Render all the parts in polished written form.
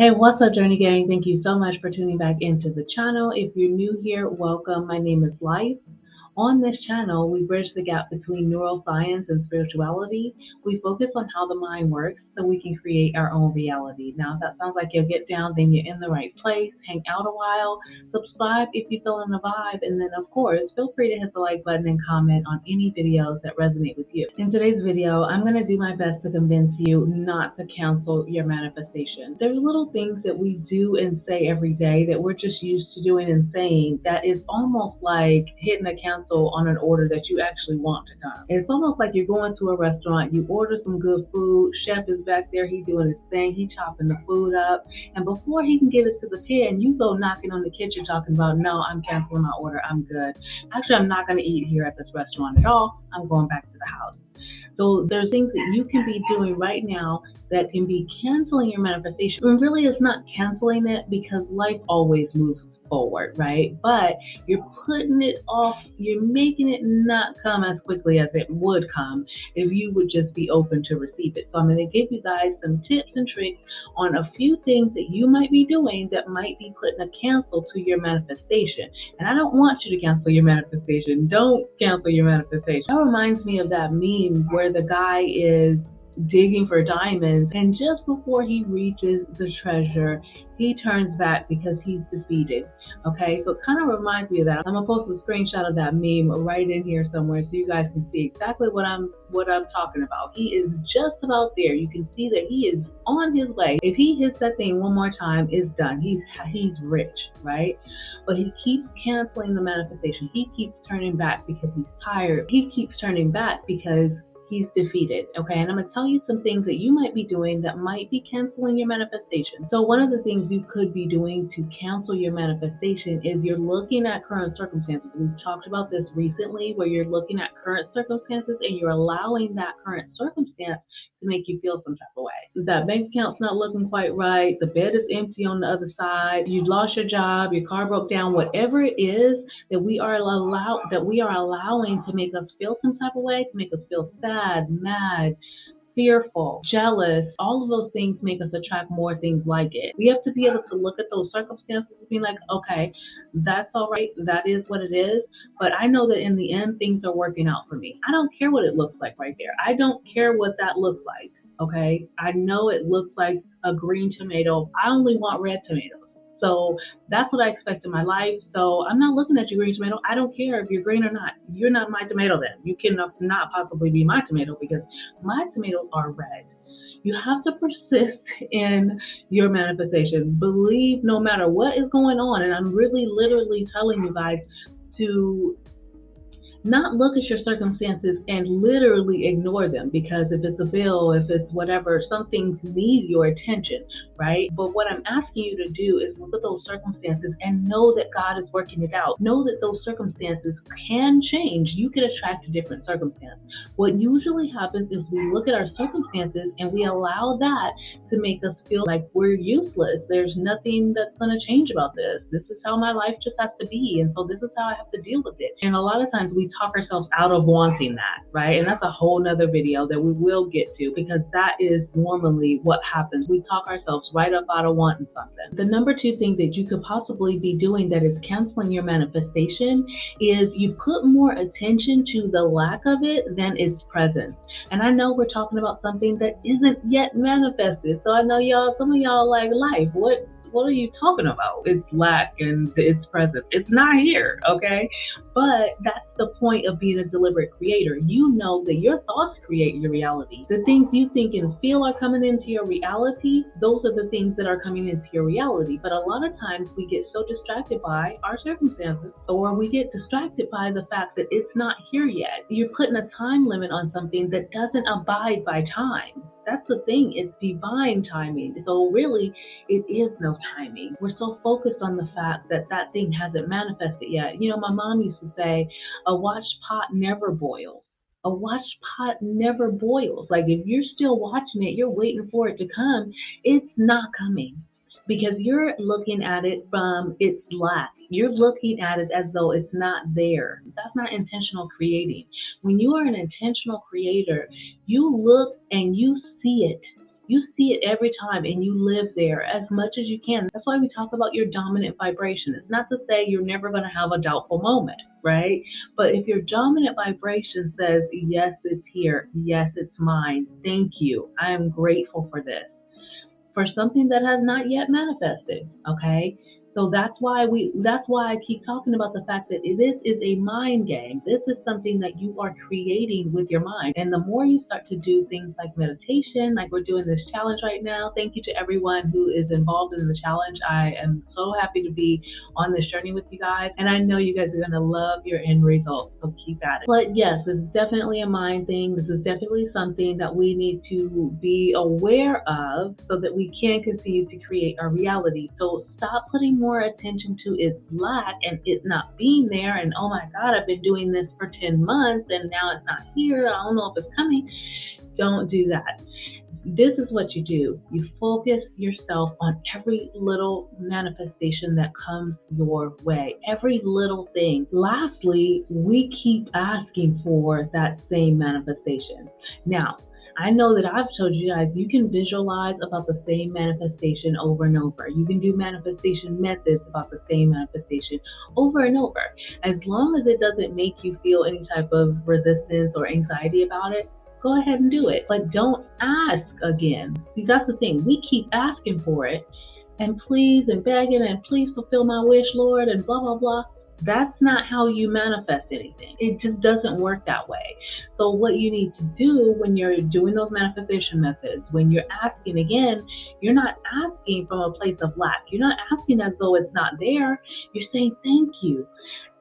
Hey, what's up, Journey Gang? Thank you so much for tuning back into the channel. If you're new here, welcome. My name is Life. On this channel, we bridge the gap between neuroscience and spirituality. We focus on how the mind works so we can create our own reality. Now, if that sounds like you'll get down, then you're in the right place. Hang out a while, subscribe if you feel in the vibe, and then, of course, feel free to hit the like button and comment on any videos that resonate with you. In today's video, I'm going to do my best to convince you not to cancel your manifestation. There's little things that we do and say every day that we're just used to doing and saying that is almost like hitting a cancel on an order that you actually want to come. It's almost like you're going to a restaurant, you order some good food, chef is back there, he doing his thing, he chopping the food up, and before he can get it to the pan, you go knocking on the kitchen talking about, no, I'm canceling my order, I'm good. Actually, I'm not going to eat here at this restaurant at all. I'm going back to the house. So there's things that you can be doing right now that can be canceling your manifestation. And really, it's not canceling it because life always moves forward, right? But you're putting it off, you're making it not come as quickly as it would come if you would just be open to receive it. So I'm going to give you guys some tips and tricks on a few things that you might be doing that might be putting a cancel to your manifestation. And I don't want you to cancel your manifestation. Don't cancel your manifestation. That reminds me of that meme where the guy is digging for diamonds, and just before he reaches the treasure, he turns back because he's defeated. Okay, so it kind of reminds me of that. I'm gonna post a screenshot of that meme right in here somewhere so you guys can see exactly what I'm talking about. He is just about there. You can see that he is on his way. If he hits that thing one more time, it's done. He's rich, right? But he keeps canceling the manifestation. He keeps turning back because he's tired. He keeps turning back because he's defeated. Okay, and I'm going to tell you some things that you might be doing that might be canceling your manifestation. So one of the things you could be doing to cancel your manifestation is you're looking at current circumstances. We've talked about this recently, where you're looking at current circumstances and you're allowing that current circumstance to make you feel some type of way. That bank account's not looking quite right, the bed is empty on the other side, you lost your job, your car broke down, whatever it is that we are allowing to make us feel some type of way, to make us feel sad, mad, fearful, jealous. All of those things make us attract more things like it. We have to be able to look at those circumstances and be like, okay, that's all right, that is what it is, but I know that in the end things are working out for me. I don't care what it looks like right there. I don't care what that looks like. Okay, I know it looks like a green tomato. I only want red tomatoes. So that's what I expect in my life. So I'm not looking at your green tomato. I don't care if you're green or not. You're not my tomato then. You cannot not possibly be my tomato because my tomatoes are red. You have to persist in your manifestation. Believe no matter what is going on. And I'm really literally telling you guys to not look at your circumstances and literally ignore them, because if it's a bill, if it's whatever, some things need your attention, right? But what I'm asking you to do is look at those circumstances and know that God is working it out. Know that those circumstances can change. You can attract a different circumstance. What usually happens is we look at our circumstances and we allow that to make us feel like we're useless. There's nothing that's going to change about this. This is how my life just has to be. And so this is how I have to deal with it. And a lot of times we talk ourselves out of wanting that, right? And that's a whole nother video that we will get to, because that is normally what happens. We talk ourselves right up out of wanting something. The number two thing that you could possibly be doing that is canceling your manifestation is you put more attention to the lack of it than its presence. And I know we're talking about something that isn't yet manifested. So I know some of y'all like, Life, what are you talking about? It's lack and it's present. It's not here, okay? But that's the point of being a deliberate creator. You know that your thoughts create your reality. The things you think and feel are coming into your reality, those are the things that are coming into your reality. But a lot of times we get so distracted by our circumstances, or we get distracted by the fact that it's not here yet. You're putting a time limit on something that doesn't abide by time. That's the thing, it's divine timing. So really, it is no timing. We're so focused on the fact that that thing hasn't manifested yet. You know, my mom used to say, a watched pot never boils. A watched pot never boils. Like, if you're still watching it, you're waiting for it to come, it's not coming. Because you're looking at it from its lack. You're looking at it as though it's not there. That's not intentional creating. When you are an intentional creator, you look and you see it. You see it every time and you live there as much as you can. That's why we talk about your dominant vibration. It's not to say you're never going to have a doubtful moment, right? But if your dominant vibration says, yes, it's here, yes, it's mine, thank you, I am grateful for this, for something that has not yet manifested, okay? So that's why I keep talking about the fact that this is a mind game. This is something that you are creating with your mind. And the more you start to do things like meditation, like we're doing this challenge right now, thank you to everyone who is involved in the challenge. I am so happy to be on this journey with you guys. And I know you guys are going to love your end results. So keep at it. But yes, this is definitely a mind thing. This is definitely something that we need to be aware of so that we can continue to create our reality. So stop putting more attention to its lack and it not being there, and oh my God, I've been doing this for 10 months and now it's not here, I don't know if it's coming. Don't do that. This is what you do. You focus yourself on every little manifestation that comes your way, every little thing. Lastly, we keep asking for that same manifestation. Now, I know that I've told you guys you can visualize about the same manifestation over and over. You can do manifestation methods about the same manifestation over and over. As long as it doesn't make you feel any type of resistance or anxiety about it, go ahead and do it. But don't ask again. See, that's the thing. We keep asking for it and please and begging and please fulfill my wish, Lord, and blah, blah, blah. That's not how you manifest anything. It just doesn't work that way. So what you need to do when you're doing those manifestation methods, when you're asking again, you're not asking from a place of lack. You're not asking as though it's not there. You're saying thank you.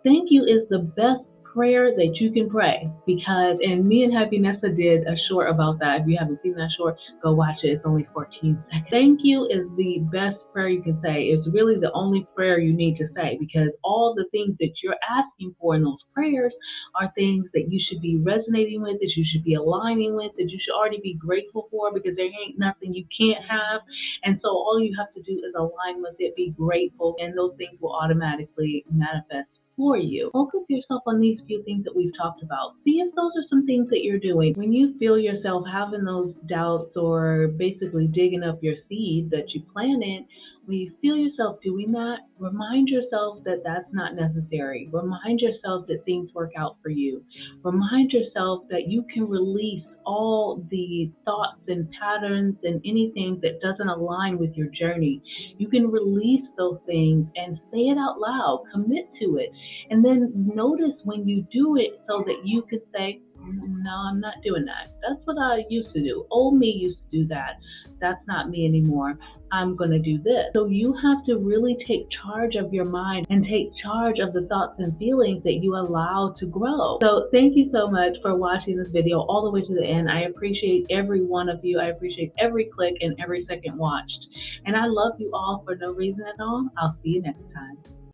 Thank you is the best prayer that you can pray, because, and me and Happy Nessa did a short about that. If you haven't seen that short, go watch it. It's only 14 seconds. Thank you is the best prayer you can say. It's really the only prayer you need to say, because all the things that you're asking for in those prayers are things that you should be resonating with, that you should be aligning with, that you should already be grateful for, because there ain't nothing you can't have. And so all you have to do is align with it, be grateful, and those things will automatically manifest for you. Focus yourself on these few things that we've talked about. See if those are some things that you're doing. When you feel yourself having those doubts or basically digging up your seed that you planted, when you feel yourself doing that, remind yourself that that's not necessary. Remind yourself that things work out for you. Remind yourself that you can release all the thoughts and patterns and anything that doesn't align with your journey. You can release those things and say it out loud, commit to it, and then notice when you do it so that you could say, no, I'm not doing that. That's what I used to do. Old me used to do that. That's not me anymore. I'm going to do this. So you have to really take charge of your mind and take charge of the thoughts and feelings that you allow to grow. So thank you so much for watching this video all the way to the end. I appreciate every one of you. I appreciate every click and every second watched. And I love you all for no reason at all. I'll see you next time.